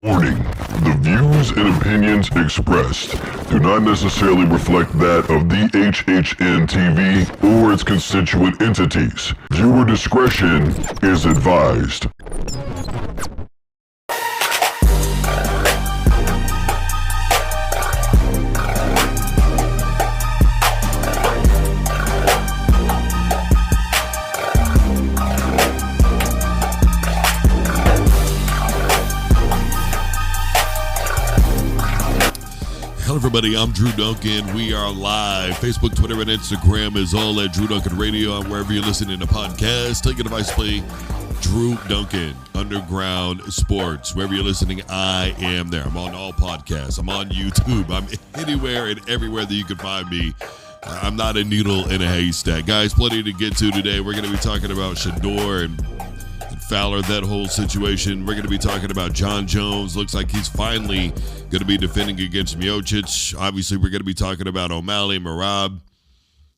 Warning. The views and opinions expressed do not necessarily reflect that of the HHN TV or its constituent entities. Viewer discretion is advised. Everybody, I'm Drew Duncan. We are live. Facebook, Twitter, and Instagram is all at Drew Duncan Radio. And wherever you're listening to podcasts, take a device, play Drew Duncan, Underground Sports. Wherever you're listening, I am there. I'm on all podcasts. I'm on YouTube. I'm anywhere and everywhere that you can find me. I'm not a needle in a haystack. Guys, plenty to get to today. We're going to be talking about Shedeur and Fowler, that whole situation. We're going to be talking about John Jones. Looks like he's finally going to be defending against Miocic. Obviously, we're going to be talking about O'Malley, Marab.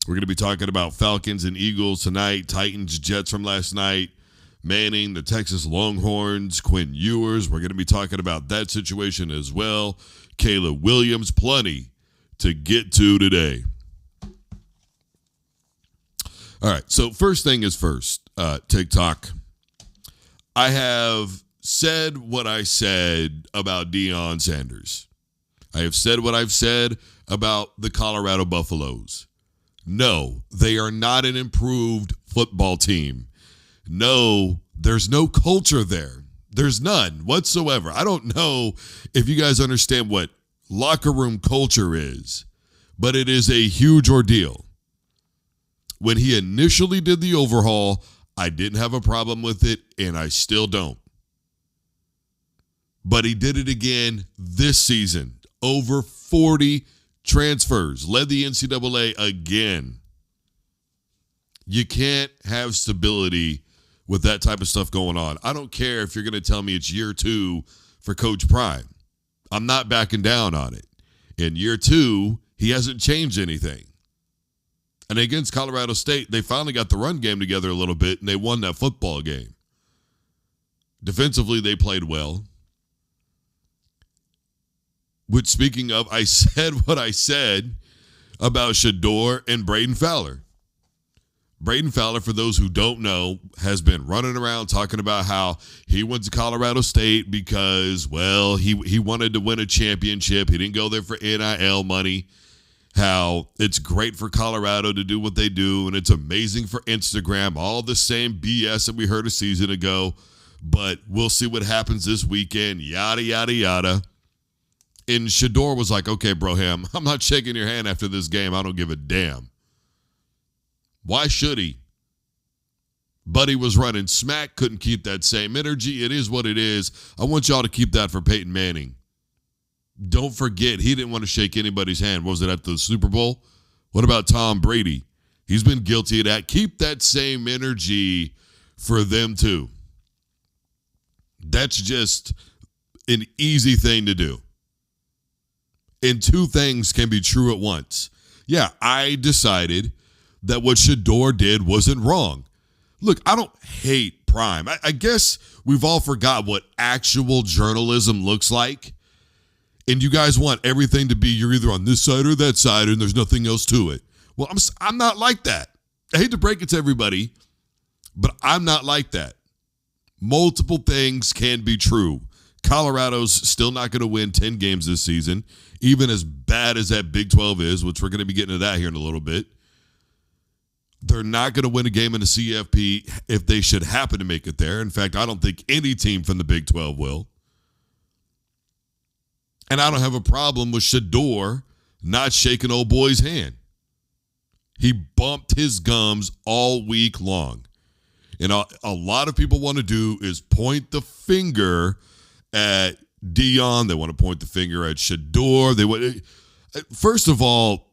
We're going to be talking about Falcons and Eagles tonight, Titans, Jets from last night, Manning, the Texas Longhorns, Quinn Ewers. We're going to be talking about that situation as well. Caleb Williams, plenty to get to today. All right, so first thing is first, TikTok. I have said what I said about Deion Sanders. I have said what I've said about the Colorado Buffaloes. No, they are not an improved football team. No, there's no culture there. There's none whatsoever. I don't know if you guys understand what locker room culture is, but it is a huge ordeal. When he initially did the overhaul, I didn't have a problem with it, and I still don't. But he did it again this season. Over 40 transfers. Led the NCAA again. You can't have stability with that type of stuff going on. I don't care if you're going to tell me it's year 2 for Coach Prime. I'm not backing down on it. In year 2, he hasn't changed anything. And against Colorado State, they finally got the run game together a little bit, and they won that football game. Defensively, they played well. Which, speaking of, I said what I said about Shedeur and Braden Fowler. Braden Fowler, for those who don't know, has been running around talking about how he went to Colorado State because, well, he wanted to win a championship. He didn't go there for NIL money. How it's great for Colorado to do what they do, and it's amazing for Instagram, all the same BS that we heard a season ago, but we'll see what happens this weekend, yada, yada, yada. And Shedeur was like, okay, Broham, I'm not shaking your hand after this game. I don't give a damn. Why should he? Buddy was running smack, couldn't keep that same energy. It is what it is. I want y'all to keep that for Peyton Manning. Don't forget, he didn't want to shake anybody's hand. Was it at the Super Bowl? What about Tom Brady? He's been guilty of that. Keep that same energy for them too. That's just an easy thing to do. And two things can be true at once. Yeah, I decided that what Shedeur did wasn't wrong. Look, I don't hate Prime. I guess we've all forgot what actual journalism looks like. And you guys want everything to be you're either on this side or that side and there's nothing else to it. Well, I'm not like that. I hate to break it to everybody, but I'm not like that. Multiple things can be true. Colorado's still not going to win 10 games this season, even as bad as that Big 12 is, which we're going to be getting to that here in a little bit. They're not going to win a game in the CFP if they should happen to make it there. In fact, I don't think any team from the Big 12 will. And I don't have a problem with Shedeur not shaking old boy's hand. He bumped his gums all week long. And a lot of people want to do is point the finger at Deion. They want to point the finger at Shedeur. First of all,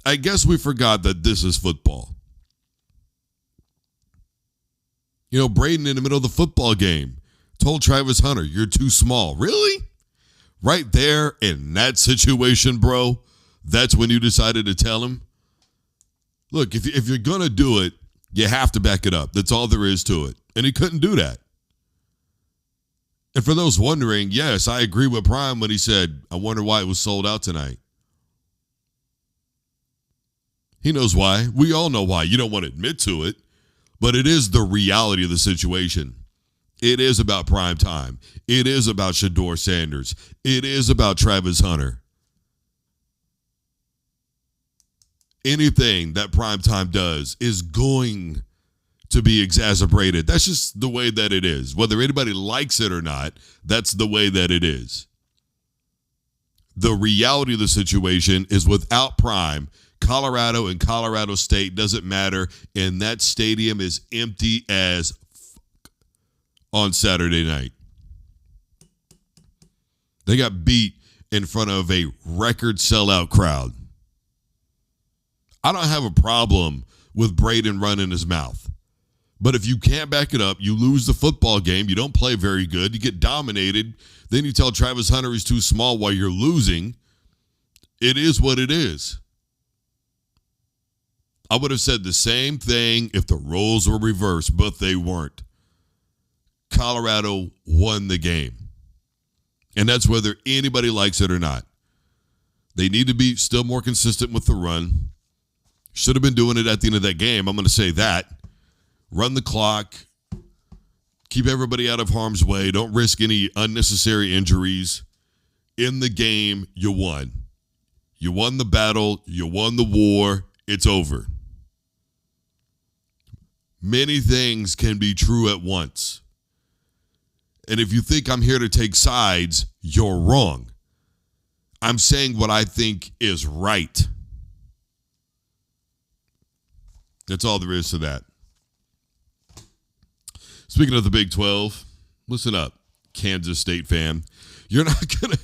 I guess we forgot that this is football. You know, Braden in the middle of the football game told Travis Hunter, "You're too small." Really? Right there in that situation, bro, that's when you decided to tell him? Look, if you're going to do it, you have to back it up. That's all there is to it. And he couldn't do that. And for those wondering, yes, I agree with Prime when he said, I wonder why it was sold out tonight. He knows why. We all know why. You don't want to admit to it, but it is the reality of the situation. It is about prime time. It is about Shedeur Sanders. It is about Travis Hunter. Anything that prime time does is going to be exacerbated. That's just the way that it is. Whether anybody likes it or not, that's the way that it is. The reality of the situation is without prime, Colorado and Colorado State doesn't matter, and that stadium is empty as fuck on Saturday night. They got beat in front of a record sellout crowd. I don't have a problem with Braden running his mouth. But if you can't back it up, you lose the football game, you don't play very good, you get dominated, then you tell Travis Hunter he's too small while you're losing. It is what it is. I would have said the same thing if the roles were reversed, but they weren't. Colorado won the game. And that's whether anybody likes it or not. They need to be still more consistent with the run. Should have been doing it at the end of that game. I'm going to say that. Run the clock. Keep everybody out of harm's way. Don't risk any unnecessary injuries. In the game, you won. You won the battle. You won the war. It's over. Many things can be true at once. And if you think I'm here to take sides, you're wrong. I'm saying what I think is right. That's all there is to that. Speaking of the Big 12, listen up, Kansas State fan. You're not going to,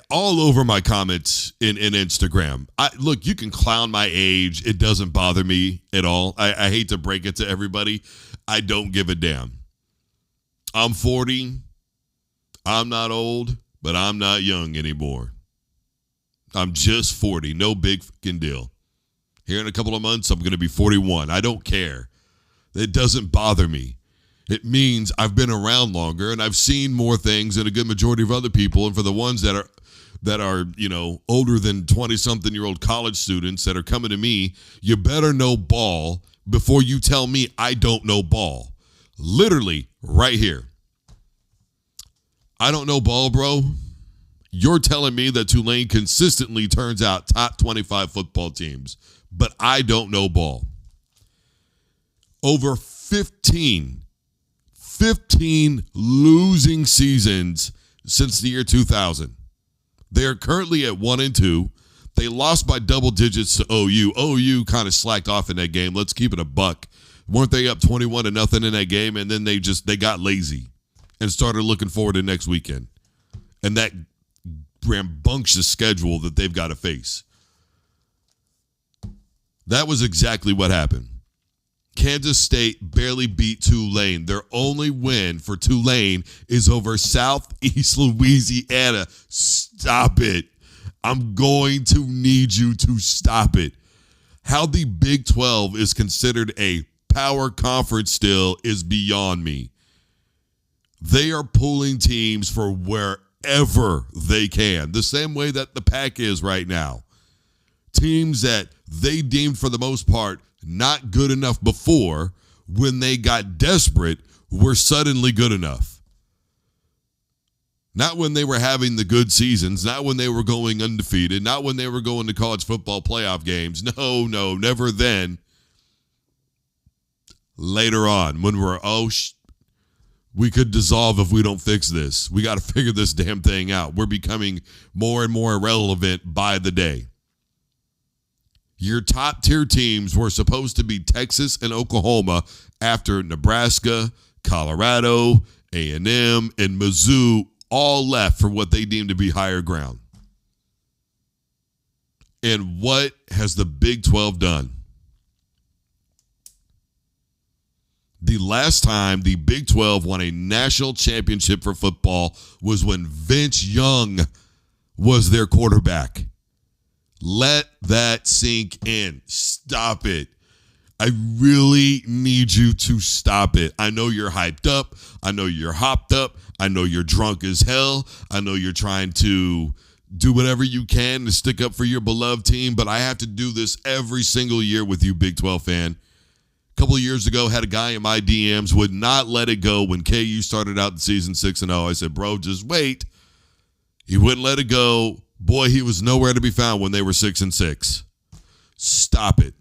all over my comments in Instagram. Look, you can clown my age. It doesn't bother me at all. I hate to break it to everybody. I don't give a damn. I'm 40. I'm not old, but I'm not young anymore. I'm just 40. No big fucking deal. Here in a couple of months, I'm going to be 41. I don't care. It doesn't bother me. It means I've been around longer and I've seen more things than a good majority of other people. And for the ones that are, older than 20-something-year-old college students that are coming to me, you better know ball before you tell me I don't know ball. Literally right here. I don't know ball, bro. You're telling me that Tulane consistently turns out top 25 football teams, but I don't know ball. Over 15 losing seasons since the year 2000. They are currently at 1-2. They lost by double digits to OU. OU kind of slacked off in that game. Let's keep it a buck. Weren't they up 21-0 in that game? And then they got lazy and started looking forward to next weekend. And that rambunctious schedule that they've got to face. That was exactly what happened. Kansas State barely beat Tulane. Their only win for Tulane is over Southeast Louisiana. Stop it. I'm going to need you to stop it. How the Big 12 is considered a power conference still is beyond me. They are pulling teams for wherever they can, the same way that the Pac is right now. Teams that they deemed for the most part not good enough before, when they got desperate, were suddenly good enough. Not when they were having the good seasons, not when they were going undefeated, not when they were going to college football playoff games. No, never then. Later on, when we could dissolve if we don't fix this. We got to figure this damn thing out. We're becoming more and more irrelevant by the day. Your top tier teams were supposed to be Texas and Oklahoma after Nebraska, Colorado, A&M, and Mizzou all left for what they deemed to be higher ground. And what has the Big 12 done? The last time the Big 12 won a national championship for football was when Vince Young was their quarterback. Let that sink in. Stop it. I really need you to stop it. I know you're hyped up. I know you're hopped up. I know you're drunk as hell. I know you're trying to do whatever you can to stick up for your beloved team, but I have to do this every single year with you, Big 12 fan. A couple of years ago, had a guy in my DMs, would not let it go when KU started out the season 6-0. I said, bro, just wait. He wouldn't let it go. Boy, he was nowhere to be found when they were 6-6. Stop it.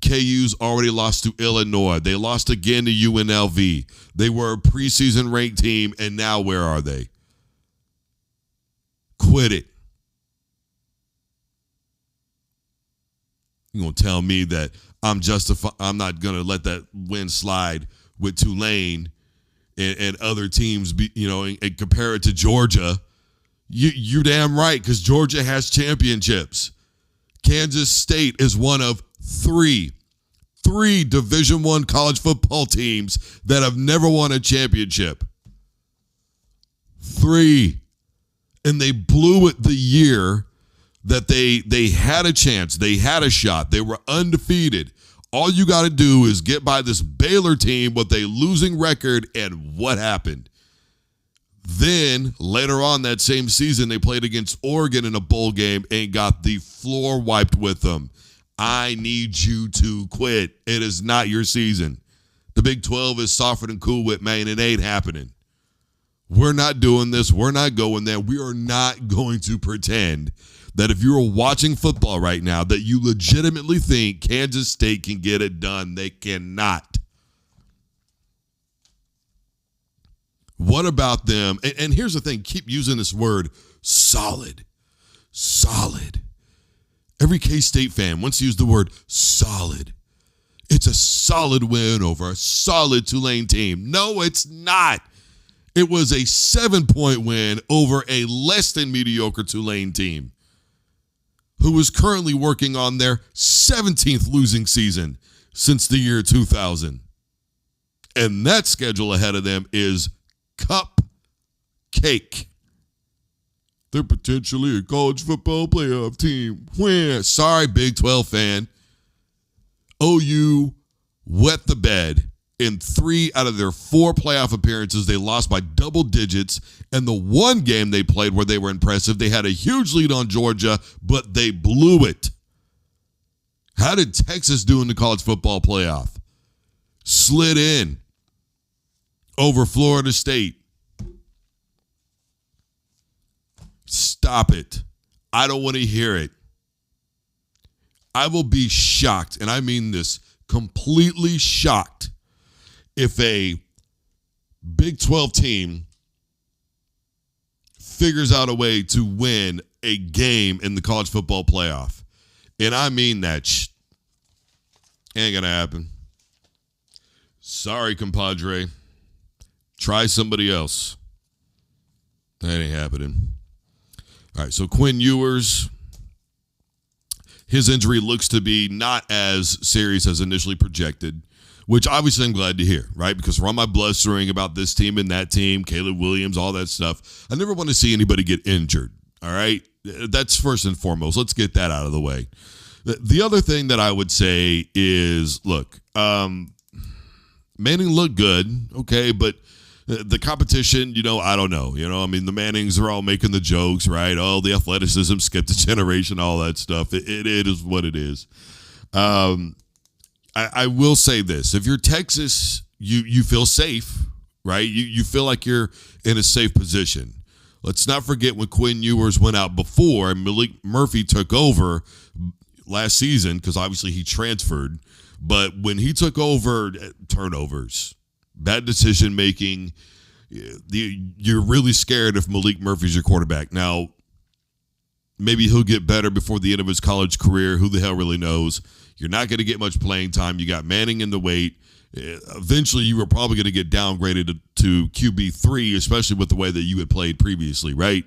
KU's already lost to Illinois. They lost again to UNLV. They were a preseason ranked team, and now where are they? Quit it. You're going to tell me that I'm not going to let that win slide with Tulane and other teams, and compare it to Georgia. You're damn right, because Georgia has championships. Kansas State is one of three Division I college football teams that have never won a championship. 3. And they blew it the year that they had a chance. They had a shot. They were undefeated. All you got to do is get by this Baylor team with a losing record, and what happened? Then, later on that same season, they played against Oregon in a bowl game and got the floor wiped with them. I need you to quit. It is not your season. The Big 12 is softer than Cool Whip, man. It ain't happening. We're not doing this. We're not going there. We are not going to pretend that if you're watching football right now that you legitimately think Kansas State can get it done. They cannot. What about them? And here's the thing. Keep using this word, solid. Solid. Every K-State fan wants to use the word solid. It's a solid win over a solid Tulane team. No, it's not. It was a 7-point win over a less than mediocre Tulane team who is currently working on their 17th losing season since the year 2000. And that schedule ahead of them is cupcake. They're potentially a college football playoff team. Where? Sorry, Big 12 fan. OU wet the bed. In 3 out of their 4 playoff appearances, they lost by double digits. And the one game they played where they were impressive, they had a huge lead on Georgia, but they blew it. How did Texas do in the college football playoff? Slid in over Florida State. Stop it. I don't want to hear it. I will be shocked, and I mean this, completely shocked, if a Big 12 team figures out a way to win a game in the college football playoff. And I mean that. Ain't going to happen. Sorry, compadre. Try somebody else. That ain't happening. All right, so Quinn Ewers, his injury looks to be not as serious as initially projected, which obviously I'm glad to hear, right? Because we're on my blustering about this team and that team, Caleb Williams, all that stuff. I never want to see anybody get injured, all right? That's first and foremost. Let's get that out of the way. The other thing that I would say is, look, Manning looked good, okay, but the competition, I don't know. I mean, the Mannings are all making the jokes, right? Oh, the athleticism skipped a generation, all that stuff. It is what it is. I will say this. If you're Texas, you feel safe, right? You feel like you're in a safe position. Let's not forget when Quinn Ewers went out before and Malik Murphy took over last season, because obviously he transferred. But when he took over, turnovers, bad decision making, you're really scared if Malik Murphy's your quarterback. Now, maybe he'll get better before the end of his college career. Who the hell really knows? You're not going to get much playing time. You got Manning in the wait. Eventually, you were probably going to get downgraded to QB3, especially with the way that you had played previously, right?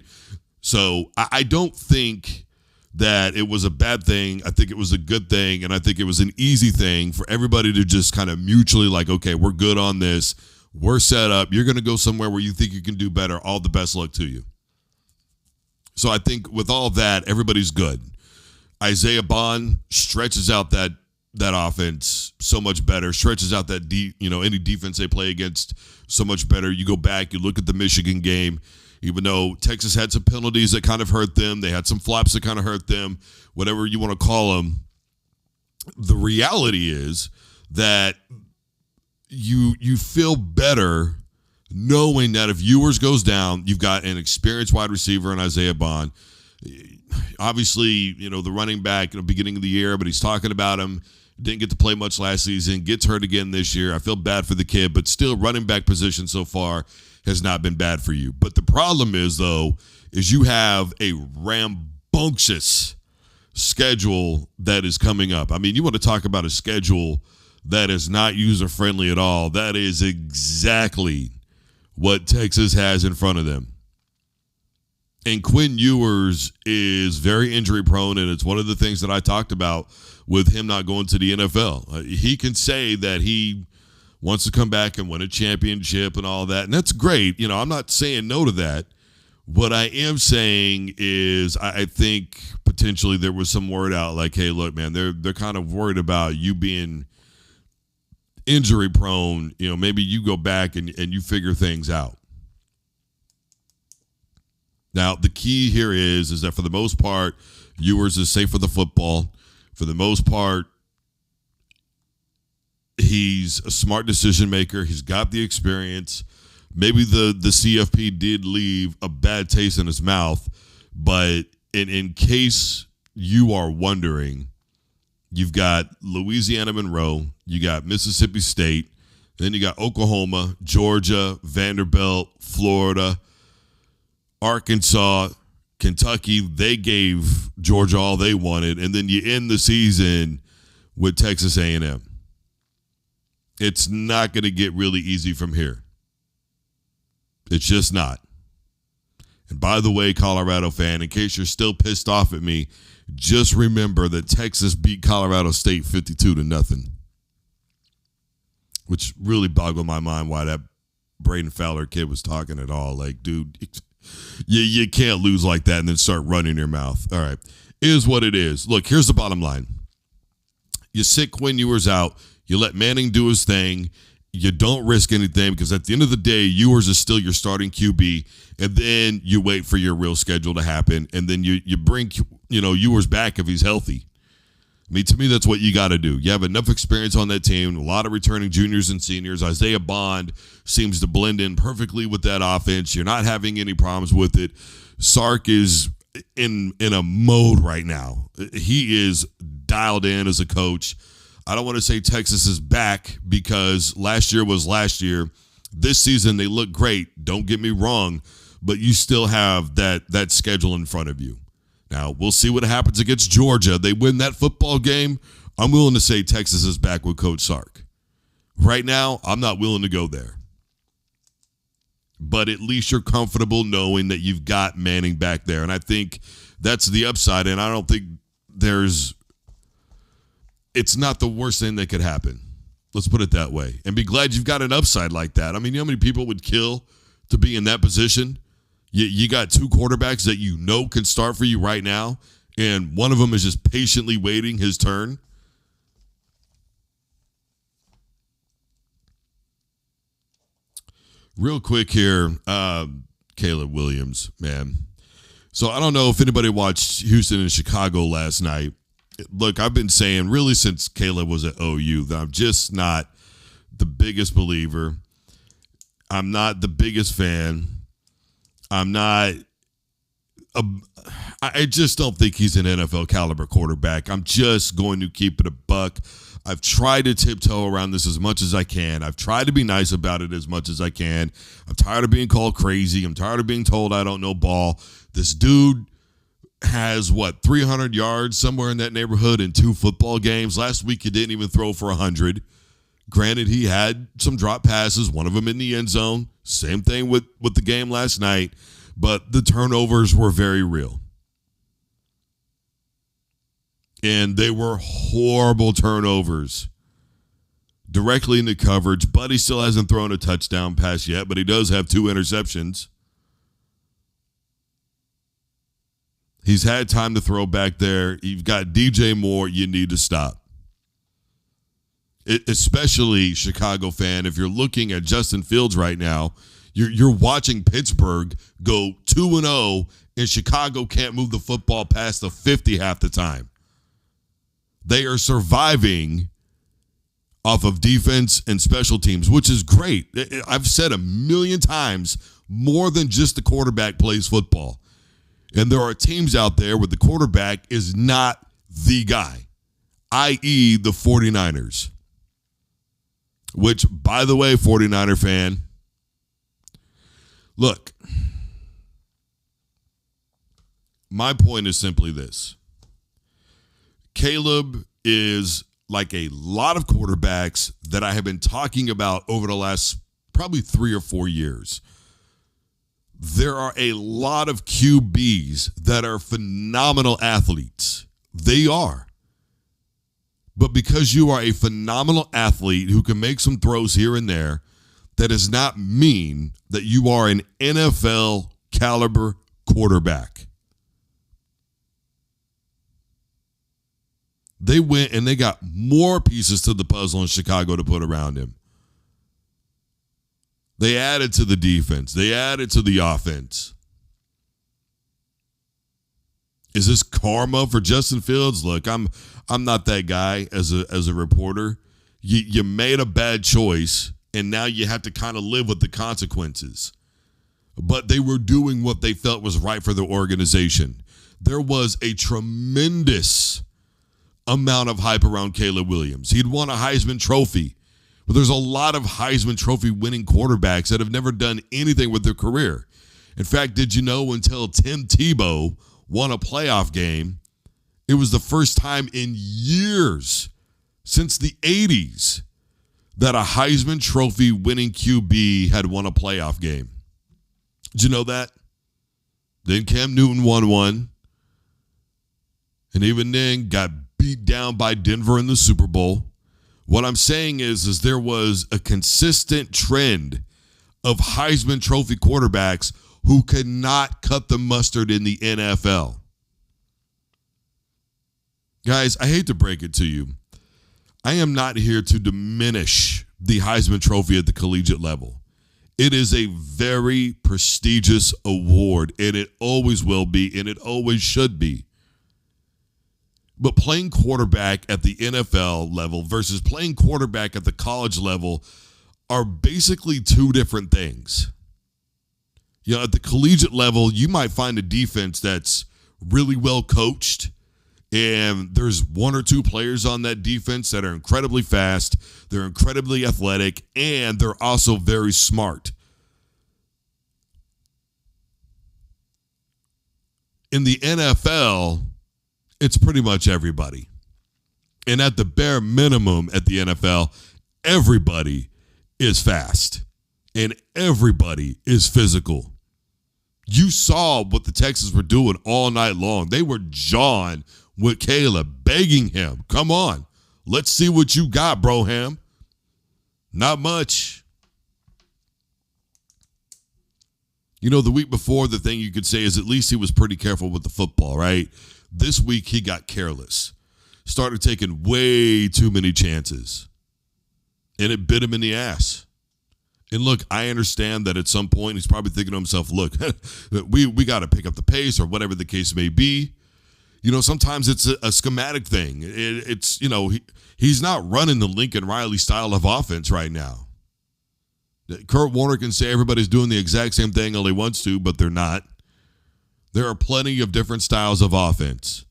So I don't think that it was a bad thing. I think it was a good thing, and I think it was an easy thing for everybody to just kind of mutually like, okay, we're good on this. We're set up. You're going to go somewhere where you think you can do better. All the best luck to you. So I think with all of that, everybody's good. Isaiah Bond stretches out that that offense so much better, stretches out that any defense they play against so much better. You go back, you look at the Michigan game, even though Texas had some penalties that kind of hurt them, they had some flops that kind of hurt them, whatever you want to call them. The reality is that you feel better knowing that if Ewers goes down, you've got an experienced wide receiver in Isaiah Bond. Obviously, the running back in the beginning of the year, but he's talking about him. Didn't get to play much last season. Gets hurt again this year. I feel bad for the kid, but still running back position so far has not been bad for you. But the problem is, though, is you have a rambunctious schedule that is coming up. I mean, you want to talk about a schedule that is not user-friendly at all. That is exactly what Texas has in front of them. And Quinn Ewers is very injury prone, and it's one of the things that I talked about with him not going to the NFL. He can say that he wants to come back and win a championship and all that, and that's great. I'm not saying no to that. What I am saying is I think potentially there was some word out like, hey, look, man, they're kind of worried about you being injury prone. Maybe you go back and you figure things out. Now, the key here is that for the most part, Ewers is safe for the football. For the most part, he's a smart decision maker. He's got the experience. Maybe the CFP did leave a bad taste in his mouth, but in case you are wondering, you've got Louisiana Monroe, you got Mississippi State, then you got Oklahoma, Georgia, Vanderbilt, Florida, Arkansas, Kentucky. They gave Georgia all they wanted, and then you end the season with Texas A&M. It's not going to get really easy from here. It's just not. And by the way, Colorado fan, in case you're still pissed off at me, just remember that Texas beat Colorado State 52-0, which really boggled my mind why that Braden Fowler kid was talking at all. Like, dude, you can't lose like that and then start running your mouth. All right. Is what it is. Look, here's the bottom line. You sit Quinn Ewers out. You let Manning do his thing. You don't risk anything because at the end of the day, Ewers is still your starting QB. And then you wait for your real schedule to happen. And then you bring, Ewers back if he's healthy. I mean, to me, that's what you got to do. You have enough experience on that team, a lot of returning juniors and seniors. Isaiah Bond seems to blend in perfectly with that offense. You're not having any problems with it. Sark is in a mode right now. He is dialed in as a coach. I don't want to say Texas is back because last year was last year. This season, they look great. Don't get me wrong, but you still have that schedule in front of you. Now, we'll see what happens against Georgia. They win that football game. I'm willing to say Texas is back with Coach Sark. Right now, I'm not willing to go there. But at least you're comfortable knowing that you've got Manning back there. And I think that's the upside. And I don't think it's not the worst thing that could happen. Let's put it that way. And be glad you've got an upside like that. I mean, you know how many people would kill to be in that position? You got two quarterbacks that you know can start for you right now, and one of them is just patiently waiting his turn. Real quick here, Caleb Williams, man. So I don't know if anybody watched Houston and Chicago last night. Look, I've been saying really since Caleb was at OU that I'm just not the biggest believer. I'm not the biggest fan. I just don't think he's an NFL caliber quarterback. I'm just going to keep it a buck. I've tried to tiptoe around this as much as I can. I've tried to be nice about it as much as I can. I'm tired of being called crazy. I'm tired of being told I don't know ball. This dude has, 300 yards, somewhere in that neighborhood in 2 football games. Last week, he didn't even throw for 100. Granted, he had some drop passes, one of them in the end zone. Same thing with the game last night, but the turnovers were very real. And they were horrible turnovers directly into coverage. Buddy still hasn't thrown a touchdown pass yet, but he does have 2 interceptions. He's had time to throw back there. You've got DJ Moore. You need to stop. especially Chicago fan, if you're looking at Justin Fields right now, you're watching Pittsburgh go 2-0, and Chicago can't move the football past the 50 half the time. They are surviving off of defense and special teams, which is great. I've said a million times, more than just the quarterback plays football. And there are teams out there where the quarterback is not the guy, i.e. the 49ers. Which, by the way, 49er fan, look, my point is simply this. Caleb is like a lot of quarterbacks that I have been talking about over the last probably 3 or 4 years. There are a lot of QBs that are phenomenal athletes. They are. But because you are a phenomenal athlete who can make some throws here and there, that does not mean that you are an NFL caliber quarterback. They went and they got more pieces to the puzzle in Chicago to put around him. They added to the defense. They added to the offense. Is this karma for Justin Fields? Look, I'm not that guy as a reporter. You made a bad choice, and now you have to kind of live with the consequences. But they were doing what they felt was right for their organization. There was a tremendous amount of hype around Caleb Williams. He'd won a Heisman Trophy. But there's a lot of Heisman Trophy winning quarterbacks that have never done anything with their career. In fact, did you know until Tim Tebow won a playoff game, it was the first time in years since the 80s that a Heisman Trophy winning QB had won a playoff game. Did you know that? Then Cam Newton won one. And even then got beat down by Denver in the Super Bowl. What I'm saying is there was a consistent trend of Heisman Trophy quarterbacks who could not cut the mustard in the NFL. Guys, I hate to break it to you. I am not here to diminish the Heisman Trophy at the collegiate level. It is a very prestigious award, and it always will be, and it always should be. But playing quarterback at the NFL level versus playing quarterback at the college level are basically two different things. You know, at the collegiate level, you might find a defense that's really well coached, and there's 1 or 2 players on that defense that are incredibly fast, they're incredibly athletic, and they're also very smart. In the NFL, it's pretty much everybody. And at the bare minimum at the NFL, everybody is fast and everybody is physical. You saw what the Texans were doing all night long. They were jawing with Caleb, begging him, come on, let's see what you got, Broham. Not much. You know, the week before, the thing you could say is at least he was pretty careful with the football, right? This week, he got careless, started taking way too many chances, and it bit him in the ass. And look, I understand that at some point he's probably thinking to himself, look, we got to pick up the pace or whatever the case may be. You know, sometimes it's a schematic thing. It's, you know, he's not running the Lincoln Riley style of offense right now. Kurt Warner can say everybody's doing the exact same thing all he wants to, but they're not. There are plenty of different styles of offense.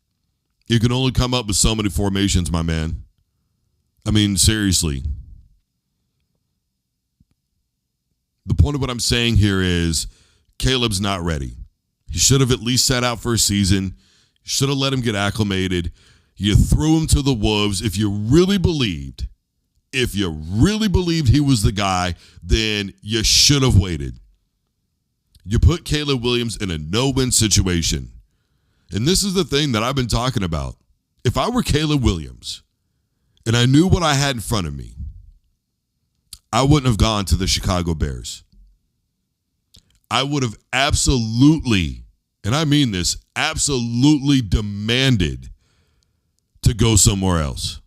You can only come up with so many formations, my man. I mean, seriously. The point of what I'm saying here is Caleb's not ready. He should have at least sat out for a season. Should have let him get acclimated. You threw him to the wolves. If you really believed he was the guy, then you should have waited. You put Caleb Williams in a no-win situation. And this is the thing that I've been talking about. If I were Caleb Williams and I knew what I had in front of me, I wouldn't have gone to the Chicago Bears. I would have absolutely, and I mean this, absolutely demanded to go somewhere else.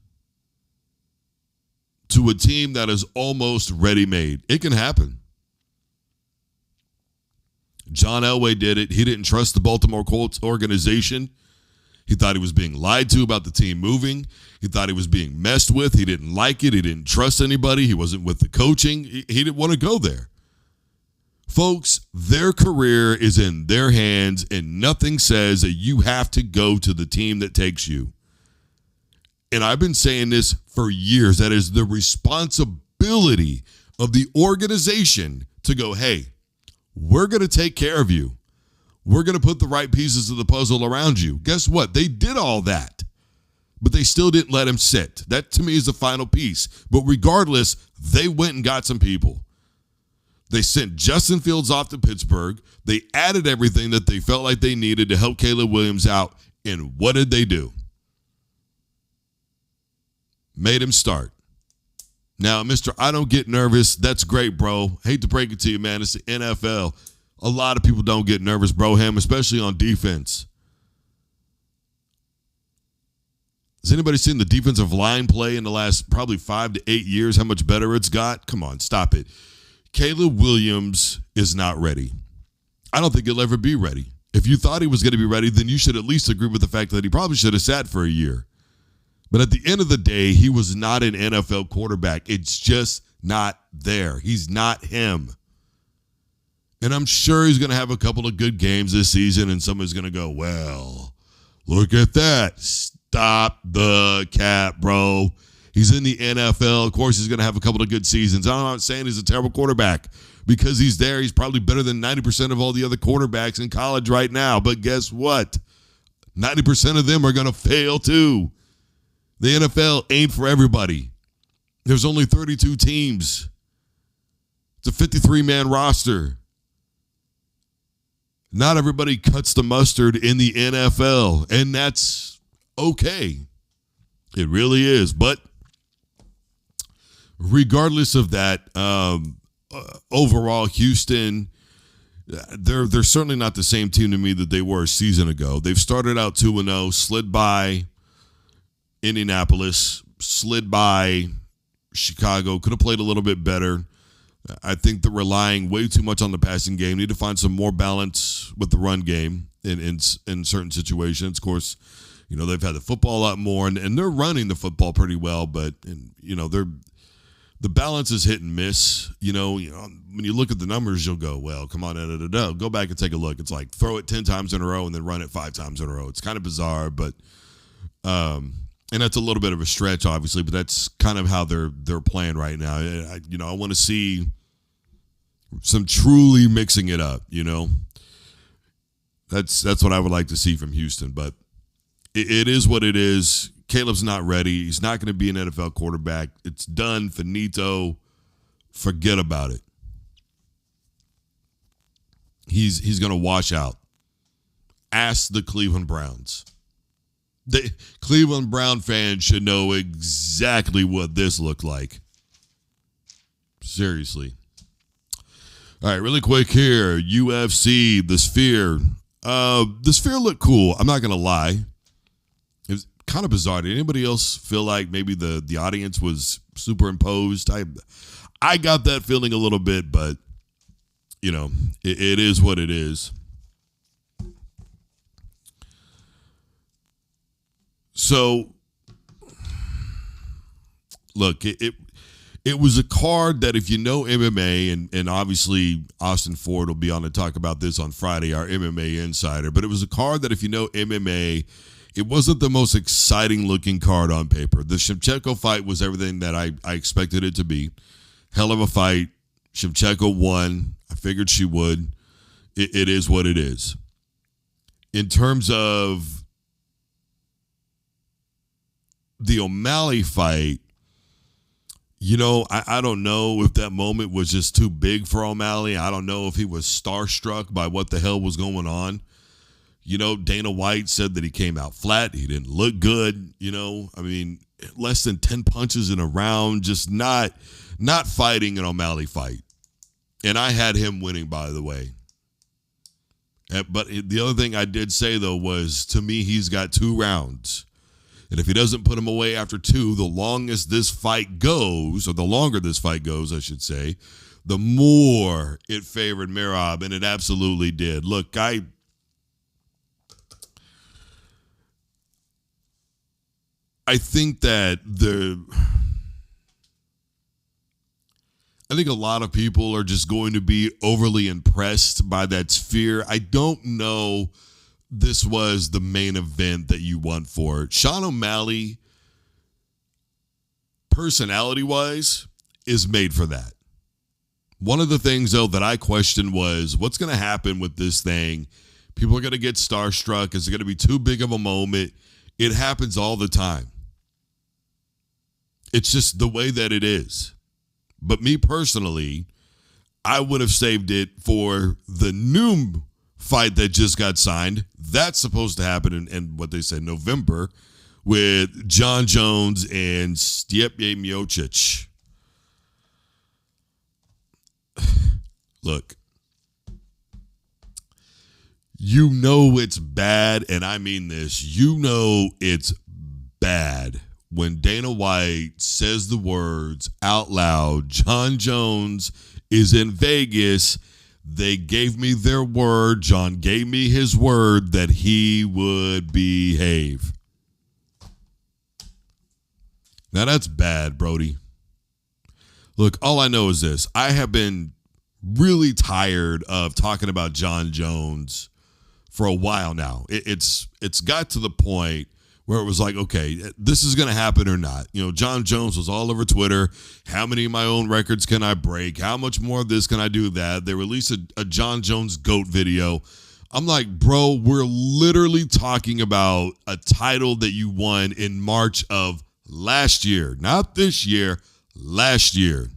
to a team that is almost ready-made. It can happen. John Elway did it. He didn't trust the Baltimore Colts organization. He thought he was being lied to about the team moving. He thought he was being messed with. He didn't like it. He didn't trust anybody. He wasn't with the coaching. He didn't want to go there. Folks, their career is in their hands, and nothing says that you have to go to the team that takes you. And I've been saying this for years. That is the responsibility of the organization to go, hey, we're going to take care of you. We're going to put the right pieces of the puzzle around you. Guess what? They did all that, but they still didn't let him sit. That, to me, is the final piece. But regardless, they went and got some people. They sent Justin Fields off to Pittsburgh. They added everything that they felt like they needed to help Caleb Williams out. And what did they do? Made him start. Now, Mr. I don't get nervous. That's great, bro. Hate to break it to you, man. It's the NFL. A lot of people don't get nervous, Broham, especially on defense. Has anybody seen the defensive line play in the last probably 5 to 8 years, how much better it's got? Come on, stop it. Caleb Williams is not ready. I don't think he'll ever be ready. If you thought he was going to be ready, then you should at least agree with the fact that he probably should have sat for a year. But at the end of the day, he was not an NFL quarterback. It's just not there. He's not him. And I'm sure he's going to have a couple of good games this season, and somebody's going to go, well, look at that. Stop the cap, bro. He's in the NFL. Of course, he's going to have a couple of good seasons. I'm not saying he's a terrible quarterback. Because he's there, he's probably better than 90% of all the other quarterbacks in college right now. But guess what? 90% of them are going to fail too. The NFL ain't for everybody. There's only 32 teams. It's a 53-man roster. Not everybody cuts the mustard in the NFL, and that's okay. It really is. But regardless of that, overall, Houston, they're certainly not the same team to me that they were a season ago. They've started out 2-0, slid by Indianapolis, slid by Chicago, could have played a little bit better. I think they're relying way too much on the passing game. Need to find some more balance with the run game in certain situations. Of course, you know, they've had the football a lot more, and they're running the football pretty well, but, you know, the balance is hit and miss. You know, when you look at the numbers, you'll go, well, come on, go back and take a look. It's like throw it 10 times in a row and then run it 5 times in a row. It's kind of bizarre, but and that's a little bit of a stretch, obviously, but that's kind of how they're playing right now. I want to see some truly mixing it up. You know, that's what I would like to see from Houston, but it is what it is. Caleb's not ready. He's not going to be an NFL quarterback. It's done. Finito. Forget about it. He's going to wash out. Ask the Cleveland Browns. The Cleveland Brown fans should know exactly what this looked like. Seriously. All right, really quick here. UFC, the Sphere. The Sphere looked cool. I'm not going to lie. It was kind of bizarre. Did anybody else feel like maybe the audience was superimposed? I got that feeling a little bit, but, you know, it is what it is. So, look, it was a card that if you know MMA, and obviously Austin Ford will be on to talk about this on Friday, our MMA insider, but it was a card that if you know MMA, it wasn't the most exciting looking card on paper. The Shevchenko fight was everything that I expected it to be. Hell of a fight. Shevchenko won. I figured she would. It is what it is. In terms of the O'Malley fight, you know, I don't know if that moment was just too big for O'Malley. I don't know if he was starstruck by what the hell was going on. You know, Dana White said that he came out flat. He didn't look good. You know, I mean, less than 10 punches in a round, just not fighting an O'Malley fight. And I had him winning, by the way. But the other thing I did say, though, was to me, he's got 2 rounds. And if he doesn't put him away after 2, the longest this fight goes, or the longer this fight goes, I should say, the more it favored Merab, and it absolutely did. Look, I think that I think a lot of people are just going to be overly impressed by that sphere. I don't know this was the main event that you want for it. Sean O'Malley, personality-wise, is made for that. One of the things, though, that I questioned was what's going to happen with this thing. People are going to get starstruck. Is it going to be too big of a moment? It happens all the time. It's just the way that it is. But me personally, I would have saved it for the new fight that just got signed. That's supposed to happen in what they said, November, with John Jones and Stipe Miocic. Look, you know it's bad, and I mean this. You know it's bad when Dana White says the words out loud, John Jones is in Vegas. They gave me their word. John gave me his word that he would behave. Now that's bad, Brody. Look, all I know is this. I have been really tired of talking about John Jones for a while now. It's got to the point where it was like, okay, this is going to happen or not. You know, John Jones was all over Twitter. How many of my own records can I break? How much more of this can I do that? They released a John Jones GOAT video. I'm like, bro, we're literally talking about a title that you won in March of last year. Not this year, last year.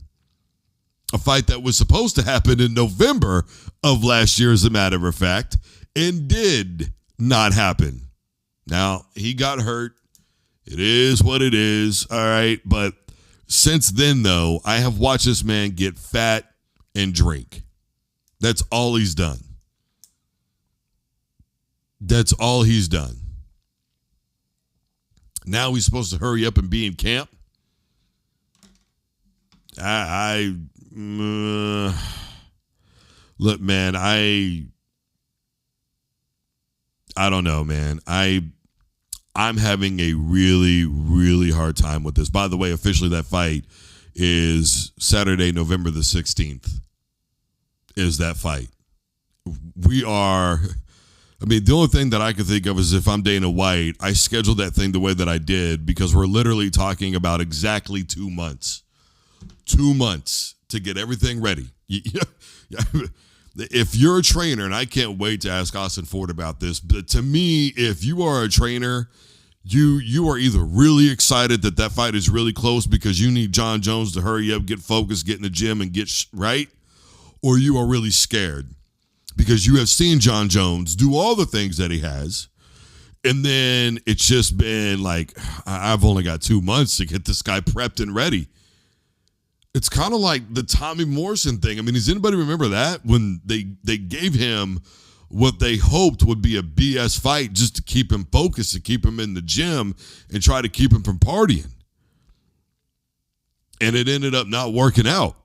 A fight that was supposed to happen in November of last year, as a matter of fact, and did not happen. Now, he got hurt. It is what it is. All right. But since then, though, I have watched this man get fat and drink. That's all he's done. That's all he's done. Now he's supposed to hurry up and be in camp. Look, man, I don't know, man. I'm having a really, really hard time with this. By the way, officially that fight is Saturday, November the 16th, is that fight. The only thing that I could think of is if I'm Dana White, I scheduled that thing the way that I did because we're literally talking about exactly 2 months. 2 months to get everything ready. If you're a trainer, and I can't wait to ask Austin Ford about this, but to me, if you are a trainer, you are either really excited that fight is really close because you need John Jones to hurry up, get focused, get in the gym, and get right, or you are really scared because you have seen John Jones do all the things that he has, and then it's just been like, I've only got 2 months to get this guy prepped and ready. It's kind of like the Tommy Morrison thing. I mean, does anybody remember that? When they gave him what they hoped would be a BS fight just to keep him focused, to keep him in the gym and try to keep him from partying. And it ended up not working out.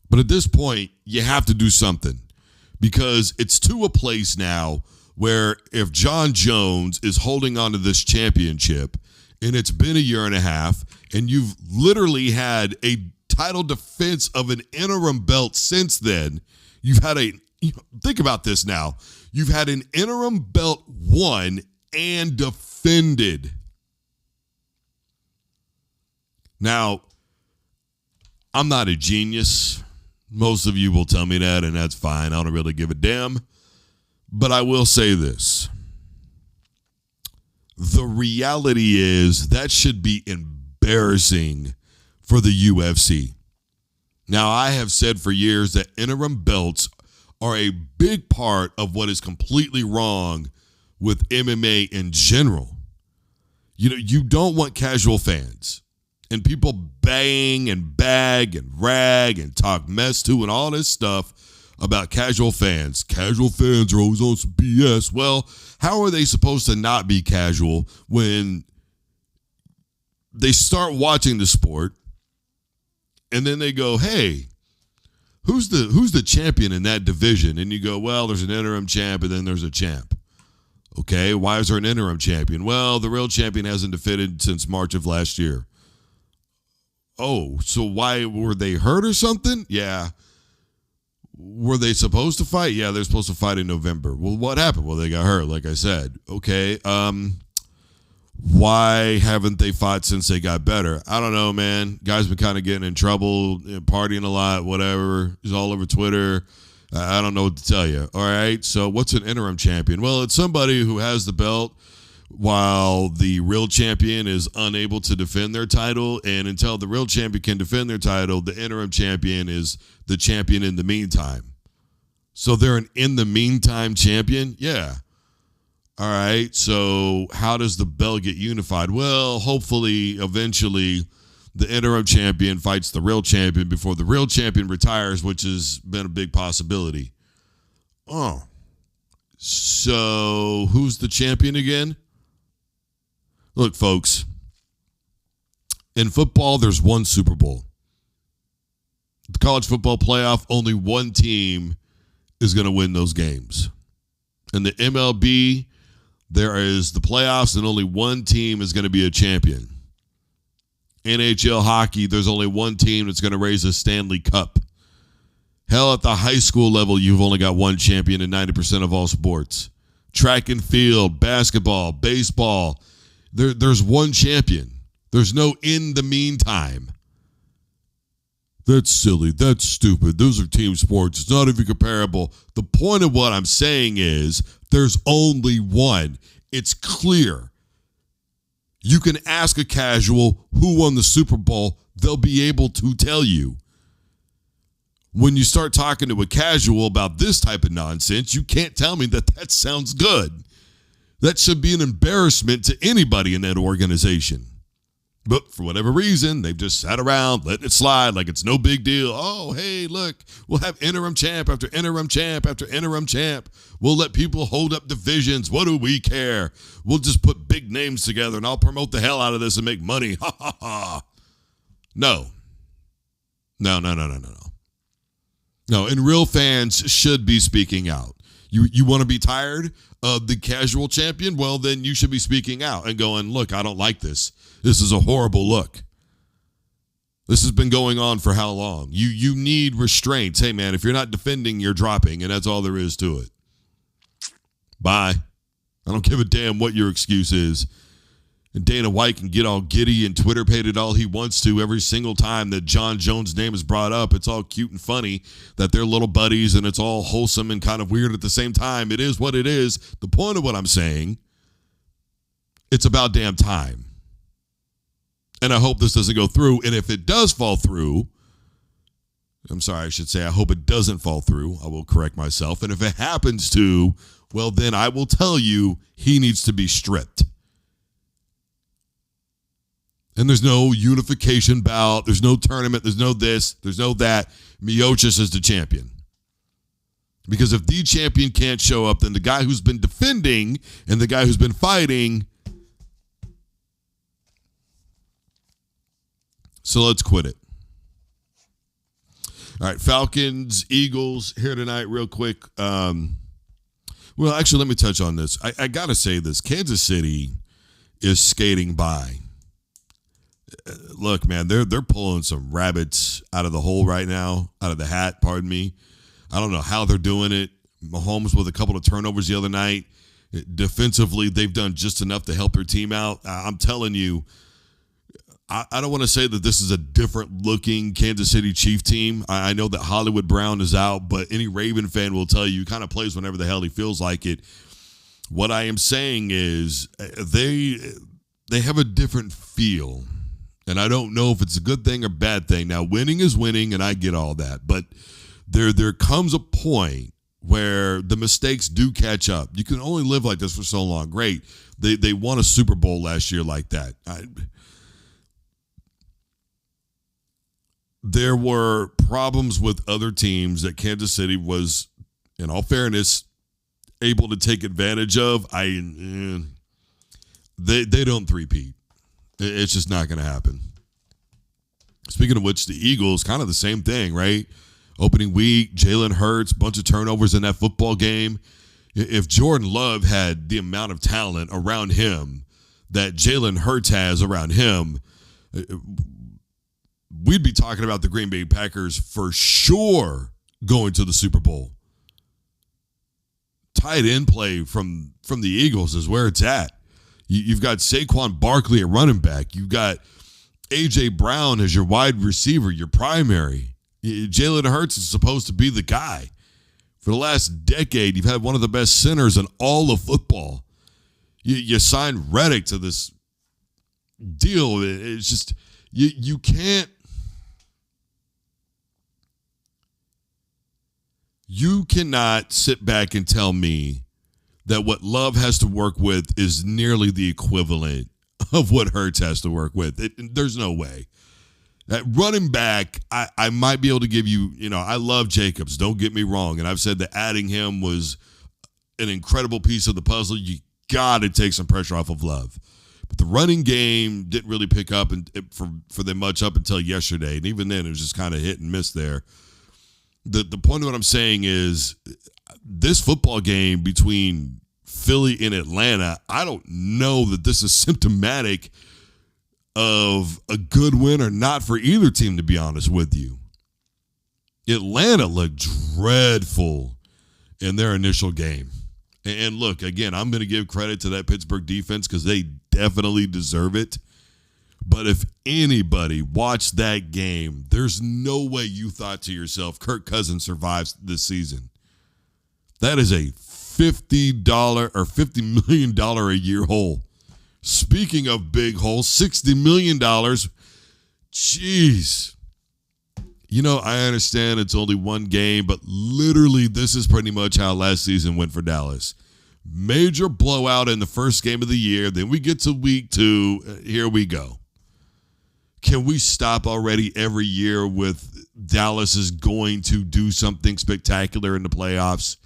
But at this point, you have to do something because it's to a place now where if John Jones is holding on to this championship and it's been a year and a half, and you've literally had a title defense of an interim belt since then, think about this now. You've had an interim belt won and defended. Now, I'm not a genius. Most of you will tell me that, and that's fine. I don't really give a damn. But I will say this. The reality is that should be embarrassing for the UFC. Now, I have said for years that interim belts are a big part of what is completely wrong with MMA in general. You know, you don't want casual fans and people bang and bag and rag and talk mess to and all this stuff about casual fans. Casual fans are always on some BS. Well, how are they supposed to not be casual when they start watching the sport and then they go, hey, who's the champion in that division? And you go, well, there's an interim champ and then there's a champ. Okay, why is there an interim champion? Well, the real champion hasn't defended since March of last year. Oh, so why were they hurt or something? Yeah. Were they supposed to fight? Yeah, they're supposed to fight in November. Well, what happened? Well, they got hurt, like I said. Okay, why haven't they fought since they got better? I don't know, man. Guy's been kind of getting in trouble, partying a lot, whatever. He's all over Twitter. I don't know what to tell you. All right, so what's an interim champion? Well, it's somebody who has the belt while the real champion is unable to defend their title. And until the real champion can defend their title, the interim champion is the champion in the meantime. So they're an in the meantime champion? Yeah. All right, so how does the belt get unified? Well, hopefully, eventually, the interim champion fights the real champion before the real champion retires, which has been a big possibility. Oh. So who's the champion again? Look, folks, in football, there's one Super Bowl. The college football playoff, only one team is going to win those games. In the MLB, there is the playoffs and only one team is going to be a champion. NHL hockey, there's only one team that's going to raise a Stanley Cup. Hell, at the high school level, you've only got one champion in 90% of all sports. Track and field, basketball, baseball, there's one champion. There's no in the meantime. That's silly. That's stupid. Those are team sports. It's not even comparable. The point of what I'm saying is there's only one. It's clear. You can ask a casual who won the Super Bowl. They'll be able to tell you. When you start talking to a casual about this type of nonsense, you can't tell me that sounds good. That should be an embarrassment to anybody in that organization. But for whatever reason, they've just sat around, letting it slide like it's no big deal. Oh, hey, look, we'll have interim champ after interim champ after interim champ. We'll let people hold up divisions. What do we care? We'll just put big names together and I'll promote the hell out of this and make money. Ha, ha, ha. No. No. No, and real fans should be speaking out. You want to be tired of the casual champion? Well, then you should be speaking out and going, look, I don't like this. This is a horrible look. This has been going on for how long? You need restraints. Hey, man, if you're not defending, you're dropping, and that's all there is to it. Bye. I don't give a damn what your excuse is. And Dana White can get all giddy and Twitter paid it all he wants to every single time that John Jones' name is brought up. It's all cute and funny that they're little buddies and it's all wholesome and kind of weird at the same time. It is what it is. The point of what I'm saying, it's about damn time. And I hope this doesn't go through. And if it does fall through, I'm sorry, I should say I hope it doesn't fall through. I will correct myself. And if it happens to, well, then I will tell you he needs to be stripped. And there's no unification bout. There's no tournament. There's no this. There's no that. Miocic is the champion. Because if the champion can't show up, then the guy who's been defending and the guy who's been fighting. So let's quit it. All right, Falcons, Eagles here tonight real quick. Well, actually, let me touch on this. I got to say this. Kansas City is skating by. Look, man, they're pulling some rabbits out of the hole right now, out of the hat, pardon me. I don't know how they're doing it. Mahomes with a couple of turnovers the other night. Defensively, they've done just enough to help their team out. I'm telling you, I don't want to say that this is a different-looking Kansas City Chief team. I know that Hollywood Brown is out, but any Raven fan will tell you he kind of plays whenever the hell he feels like it. What I am saying is they have a different feel. And I don't know if it's a good thing or bad thing. Now, winning is winning, and I get all that. But there comes a point where the mistakes do catch up. You can only live like this for so long. Great. They won a Super Bowl last year like that. there were problems with other teams that Kansas City was, in all fairness, able to take advantage of. They don't three-peat. It's just not going to happen. Speaking of which, the Eagles, kind of the same thing, right? Opening week, Jalen Hurts, bunch of turnovers in that football game. If Jordan Love had the amount of talent around him that Jalen Hurts has around him, we'd be talking about the Green Bay Packers for sure going to the Super Bowl. Tight end play from the Eagles is where it's at. You've got Saquon Barkley at running back. You've got A.J. Brown as your wide receiver, your primary. Jalen Hurts is supposed to be the guy. For the last decade, you've had one of the best centers in all of football. You signed Reddick to this deal. It's just, you can't. You cannot sit back and tell me that what Love has to work with is nearly the equivalent of what Hurts has to work with. There's no way. At running back, I might be able to give you, I love Jacobs. Don't get me wrong. And I've said that adding him was an incredible piece of the puzzle. You got to take some pressure off of Love. But the running game didn't really pick up for them much up until yesterday. And even then, it was just kind of hit and miss there. The point of what I'm saying is this football game between Philly and Atlanta, I don't know that this is symptomatic of a good win or not for either team, to be honest with you. Atlanta looked dreadful in their initial game. And look, again, I'm going to give credit to that Pittsburgh defense because they definitely deserve it. But if anybody watched that game, there's no way you thought to yourself, Kirk Cousins survives this season. That is a $50 or $50 million a year hole. Speaking of big holes, $60 million. Jeez. I understand it's only one game, but literally this is pretty much how last season went for Dallas. Major blowout in the first game of the year. Then we get to week 2. Here we go. Can we stop already every year with Dallas is going to do something spectacular in the playoffs?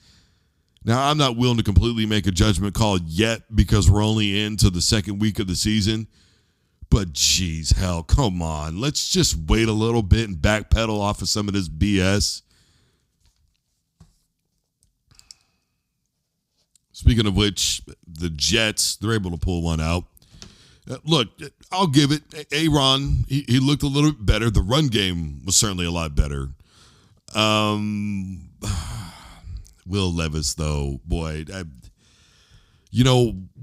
Now, I'm not willing to completely make a judgment call yet because we're only into the second week of the season. But geez, hell, come on. Let's just wait a little bit and backpedal off of some of this BS. Speaking of which, the Jets, they're able to pull one out. Look, I'll give it. Aaron, he looked a little bit better. The run game was certainly a lot better. Will Levis, though, boy,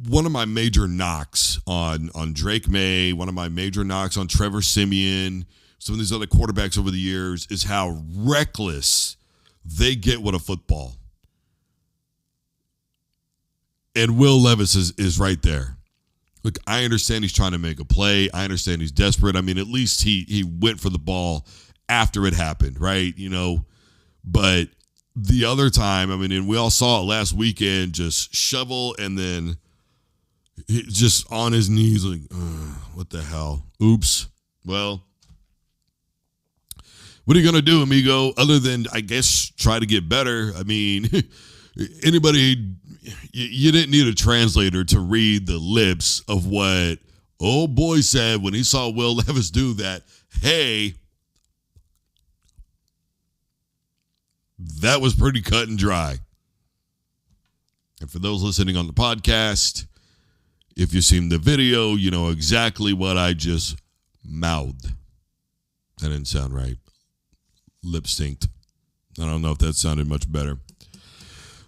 one of my major knocks on Drake May, one of my major knocks on Trevor Siemian, some of these other quarterbacks over the years is how reckless they get with a football. And Will Levis is right there. Look, I understand he's trying to make a play. I understand he's desperate. I mean, at least he went for the ball after it happened, right? But the other time, and we all saw it last weekend, just shovel and then just on his knees like, what the hell? Oops. Well, what are you going to do, amigo, other than, I guess, try to get better? I mean, anybody, you didn't need a translator to read the lips of what old boy said when he saw Will Levis do that. Hey, that was pretty cut and dry. And for those listening on the podcast, if you've seen the video, you know exactly what I just mouthed. That didn't sound right. Lip synced. I don't know if that sounded much better.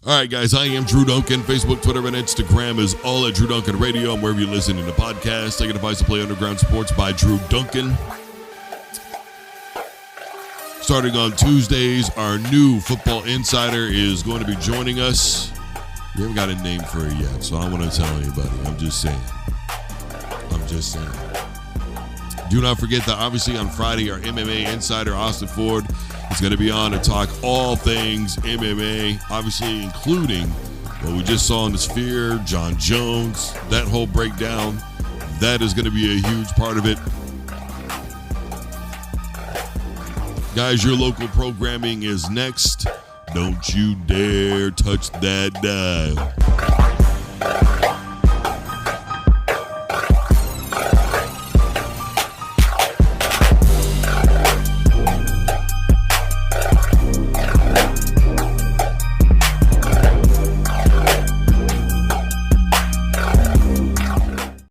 All right, guys, I am Drew Duncan. Facebook, Twitter, and Instagram is all at Drew Duncan Radio. I'm wherever you're listening to podcasts. Taking advice to play Underground Sports by Drew Duncan. Starting on Tuesdays, our new football insider is going to be joining us. We haven't got a name for her yet, so I don't want to tell anybody. I'm just saying. Do not forget that obviously on Friday, our MMA insider, Austin Ford, is going to be on to talk all things MMA, obviously including what we just saw in the Sphere, John Jones, that whole breakdown. That is going to be a huge part of it. Guys, your local programming is next. Don't you dare touch that dial.